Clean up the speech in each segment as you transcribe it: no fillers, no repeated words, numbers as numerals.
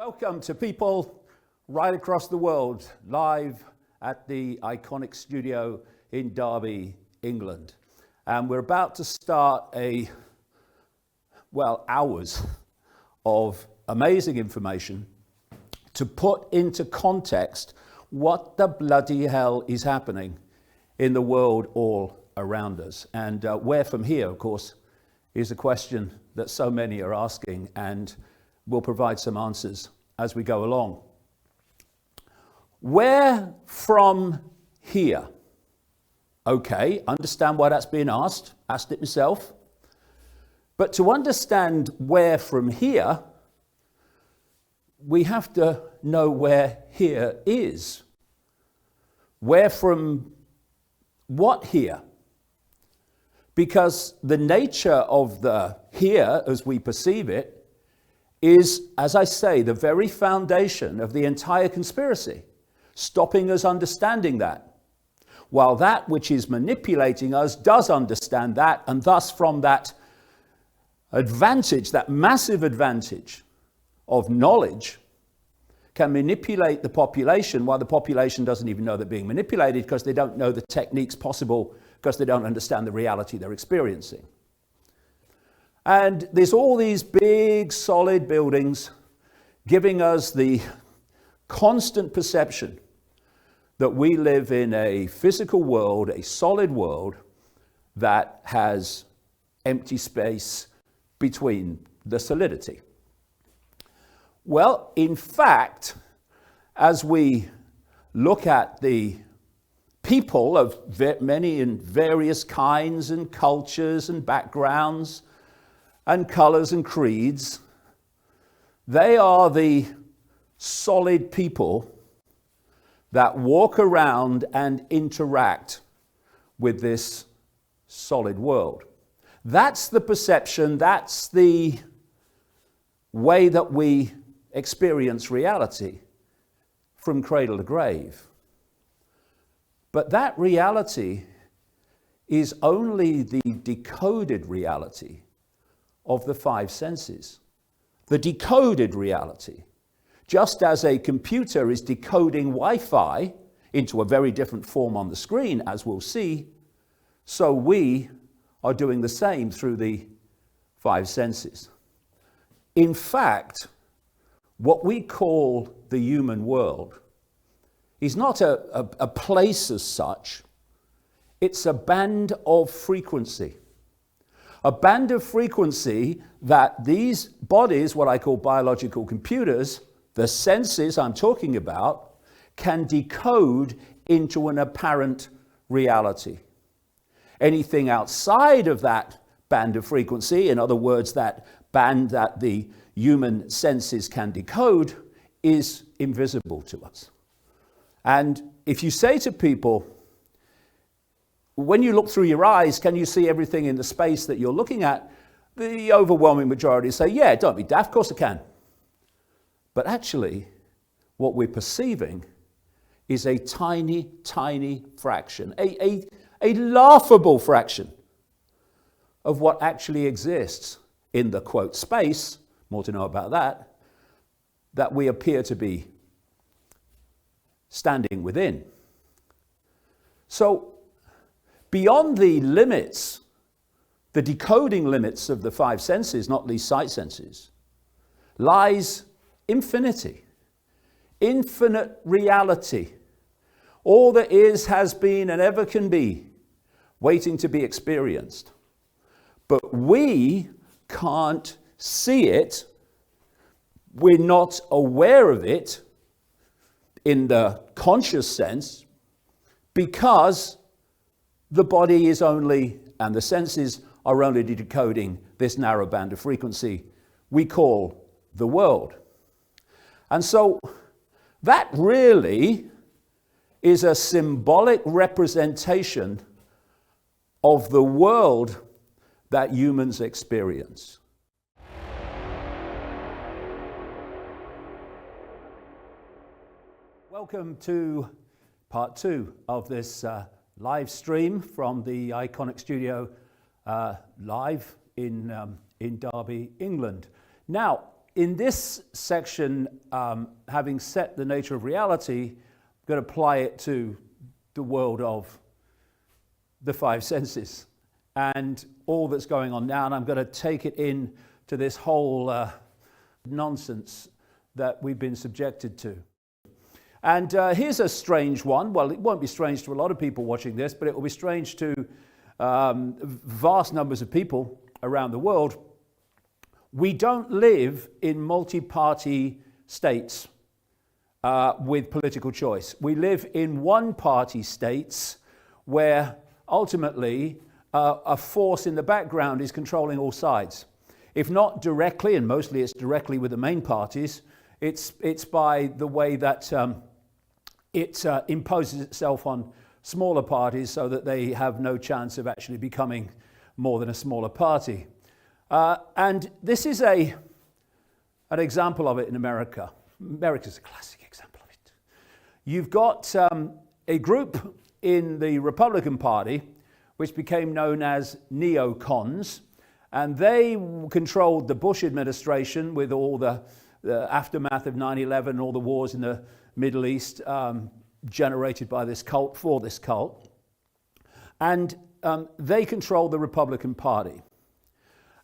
Welcome to people right across the world, live at the Ickonic Studio in Derby, England. And we're about to start hours of amazing information to put into context what the bloody hell is happening in the world all around us. And where from here, of course, is a question that so many are asking, and we'll provide some answers as we go along. Where from here? Okay, understand why that's being asked it myself. But to understand where from here, we have to know where here is. Where from what here? Because the nature of the here, as we perceive it, is, as I say, the very foundation of the entire conspiracy, stopping us understanding that. While that which is manipulating us does understand that, and thus from that advantage, that massive advantage of knowledge, can manipulate the population while the population doesn't even know they're being manipulated because they don't know the techniques possible, because they don't understand the reality they're experiencing. And there's all these big solid buildings giving us the constant perception that we live in a physical world, a solid world that has empty space between the solidity. Well, in fact, as we look at the people of many and various kinds and cultures and backgrounds and colors and creeds, they are the solid people that walk around and interact with this solid world. That's the perception, that's the way that we experience reality from cradle to grave. But that reality is only the decoded reality of the five senses. The decoded reality. Just as a computer is decoding Wi-Fi into a very different form on the screen, as we'll see, so we are doing the same through the five senses. In fact, what we call the human world is not a place as such, it's a band of frequency. A band of frequency that these bodies, what I call biological computers, the senses I'm talking about, can decode into an apparent reality. Anything outside of that band of frequency, in other words, that band that the human senses can decode, is invisible to us. And if you say to people, when you look through your eyes, can you see everything in the space that you're looking at? The overwhelming majority say, yeah, don't be daft, of course I can. But actually, what we're perceiving is a tiny, tiny fraction, a laughable fraction of what actually exists in the, quote, space, more to know about that we appear to be standing within. So, beyond the limits, the decoding limits of the five senses, not least sight senses, lies infinity, infinite reality. All that is, has been, and ever can be, waiting to be experienced. But we can't see it, we're not aware of it in the conscious sense, because the body is only, and the senses are only decoding this narrow band of frequency we call the world. And so that really is a symbolic representation of the world that humans experience. Welcome to part 2 of this live stream from the Ickonic Studio live in Derby, England. Now, in this section, having set the nature of reality, I'm going to apply it to the world of the five senses and all that's going on now. And I'm going to take it in to this whole nonsense that we've been subjected to. And here's a strange one. Well, it won't be strange to a lot of people watching this, but it will be strange to vast numbers of people around the world. We don't live in multi-party states with political choice. We live in one-party states where ultimately a force in the background is controlling all sides. If not directly, and mostly it's directly with the main parties, it's by the way that it imposes itself on smaller parties so that they have no chance of actually becoming more than a smaller party. And this is an example of it in America. America's a classic example of it. You've got a group in the Republican Party which became known as neocons, and they controlled the Bush administration with all the aftermath of 9/11 and all the wars in the Middle East generated by this cult, for this cult. And they controlled the Republican Party.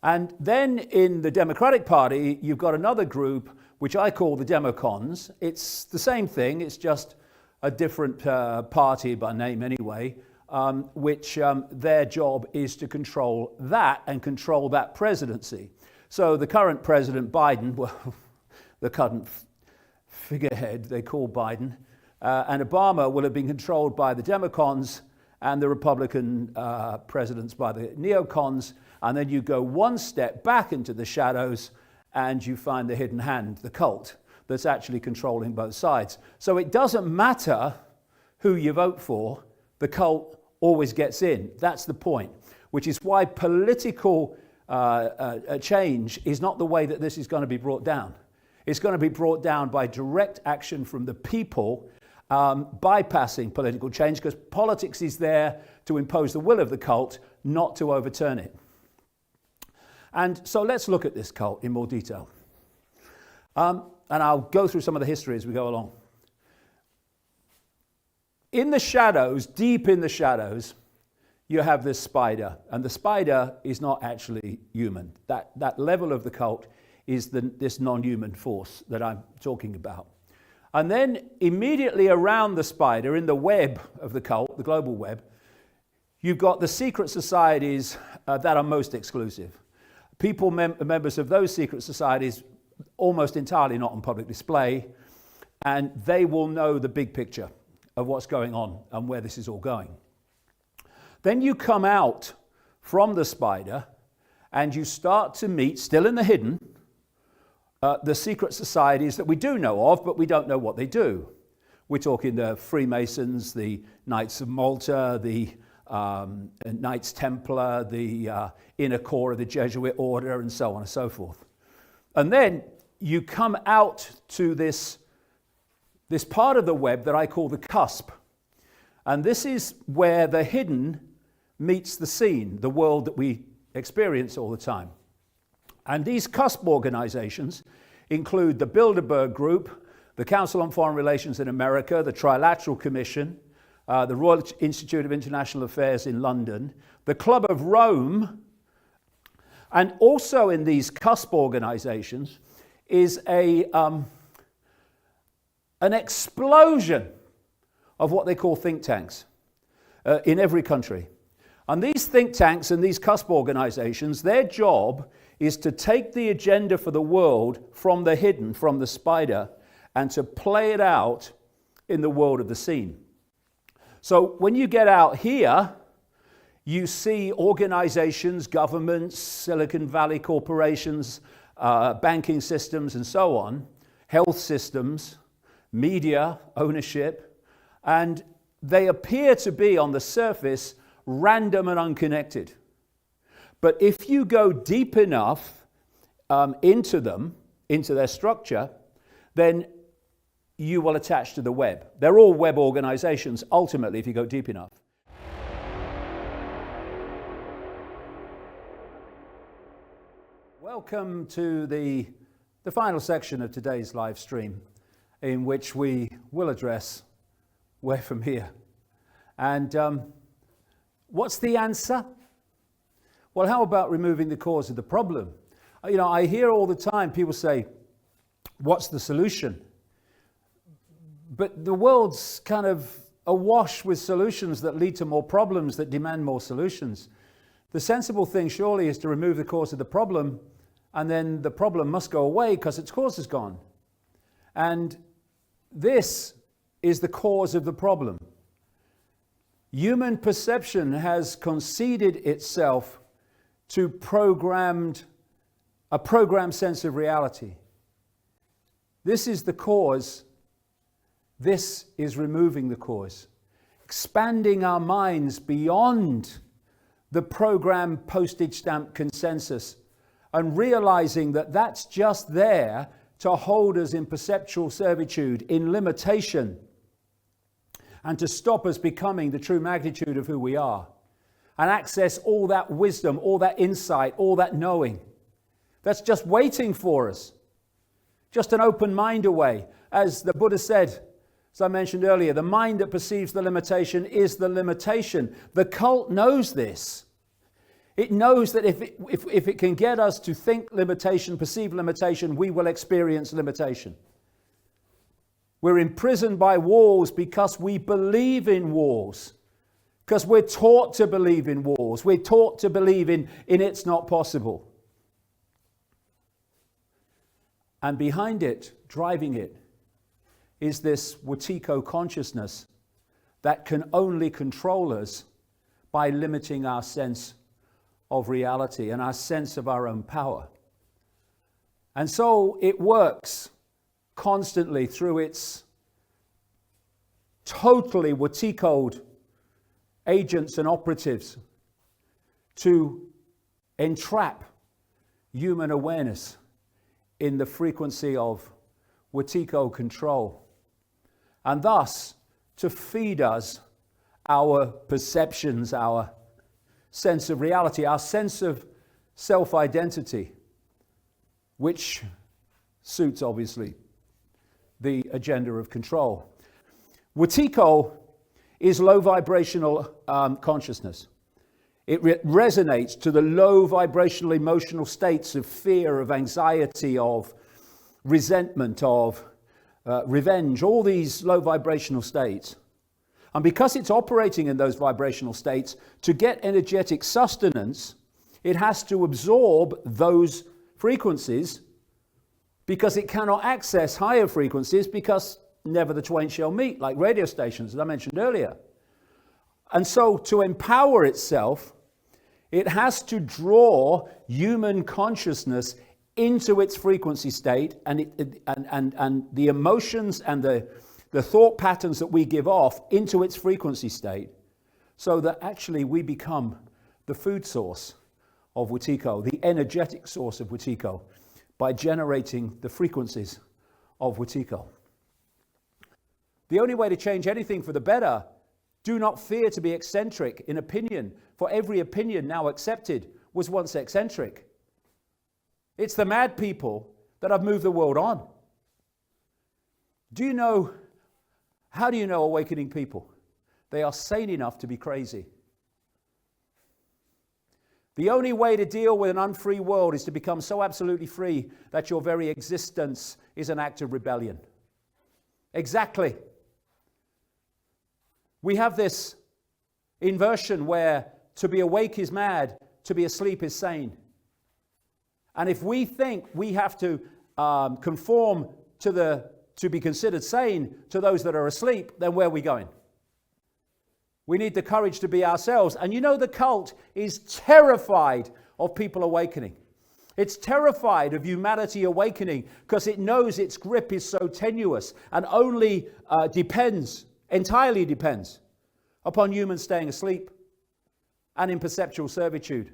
And then in the Democratic Party, you've got another group, which I call the Democons. It's the same thing, it's just a different party by name anyway, which their job is to control that and control that presidency. So the current President Biden, well, the current figurehead they call Biden, and Obama will have been controlled by the Democons and the Republican presidents by the neocons. And then you go one step back into the shadows and you find the hidden hand, the cult, that's actually controlling both sides. So it doesn't matter who you vote for, the cult always gets in. That's the point, which is why political change is not the way that this is going to be brought down. It's going to be brought down by direct action from the people, bypassing political change, because politics is there to impose the will of the cult, not to overturn it. And so let's look at this cult in more detail. And I'll go through some of the history as we go along. In the shadows, deep in the shadows, you have this spider. And the spider is not actually human. That level of the cult is this non-human force that I'm talking about. And then immediately around the spider, in the web of the cult, the global web, you've got the secret societies that are most exclusive. People, members of those secret societies, almost entirely not on public display, and they will know the big picture of what's going on and where this is all going. Then you come out from the spider and you start to meet, still in the hidden, the secret societies that we do know of, but we don't know what they do. We're talking the Freemasons, the Knights of Malta, the Knights Templar, the inner core of the Jesuit order, and so on and so forth. And then you come out to this part of the web that I call the cusp. And this is where the hidden meets the seen, the world that we experience all the time. And these cusp organizations include the Bilderberg Group, the Council on Foreign Relations in America, the Trilateral Commission, the Royal Institute of International Affairs in London, the Club of Rome, and also in these cusp organizations is an explosion of what they call think tanks in every country. And these think tanks and these cusp organizations, their job is to take the agenda for the world from the hidden, from the spider, and to play it out in the world of the seen. So when you get out here, you see organizations, governments, Silicon Valley corporations, banking systems, and so on, health systems, media, ownership, and they appear to be, on the surface, random and unconnected. But if you go deep enough into them, into their structure, then you will attach to the web. They're all web organizations, ultimately, if you go deep enough. Welcome to the the final section of today's live stream, in which we will address where from here. And what's the answer? Well, how about removing the cause of the problem? You know, I hear all the time people say, what's the solution? But the world's kind of awash with solutions that lead to more problems that demand more solutions. The sensible thing surely is to remove the cause of the problem, and then the problem must go away because its cause is gone. And this is the cause of the problem. Human perception has conceded itself to a programmed sense of reality. This is the cause. This is removing the cause. Expanding our minds beyond the program postage stamp consensus and realizing that that's just there to hold us in perceptual servitude, in limitation, and to stop us becoming the true magnitude of who we are, and access all that wisdom, all that insight, all that knowing that's just waiting for us, just an open mind away. As the Buddha said, as I mentioned earlier, the mind that perceives the limitation is the limitation. The cult knows this. It knows that if it can get us to think limitation, perceive limitation, we will experience limitation. We're imprisoned by walls because we believe in walls. Because we're taught to believe in walls. We're taught to believe in it's not possible. And behind it, driving it, is this Wetiko consciousness that can only control us by limiting our sense of reality and our sense of our own power. And so it works constantly through its totally Wetikoed agents and operatives to entrap human awareness in the frequency of Wetiko control, and thus to feed us our perceptions, our sense of reality, our sense of self-identity, which suits, obviously, the agenda of control. Wetiko is low vibrational consciousness. It resonates to the low vibrational emotional states of fear, of anxiety, of resentment, of revenge, all these low vibrational states. And because it's operating in those vibrational states, to get energetic sustenance, it has to absorb those frequencies because it cannot access higher frequencies because never the twain shall meet, like radio stations, as I mentioned earlier. And so to empower itself, it has to draw human consciousness into its frequency state, and the emotions and the thought patterns that we give off into its frequency state, so that actually we become the food source of Wetiko, the energetic source of Wetiko, by generating the frequencies of Wetiko. The only way to change anything for the better, do not fear to be eccentric in opinion, for every opinion now accepted was once eccentric. It's the mad people that have moved the world on. How do you know awakening people? They are sane enough to be crazy. The only way to deal with an unfree world is to become so absolutely free that your very existence is an act of rebellion. Exactly. We have this inversion where to be awake is mad, to be asleep is sane. And if we think we have to conform to be considered sane to those that are asleep, then where are we going? We need the courage to be ourselves. And you know, the cult is terrified of people awakening. It's terrified of humanity awakening because it knows its grip is so tenuous and only entirely depends upon humans staying asleep and in perceptual servitude.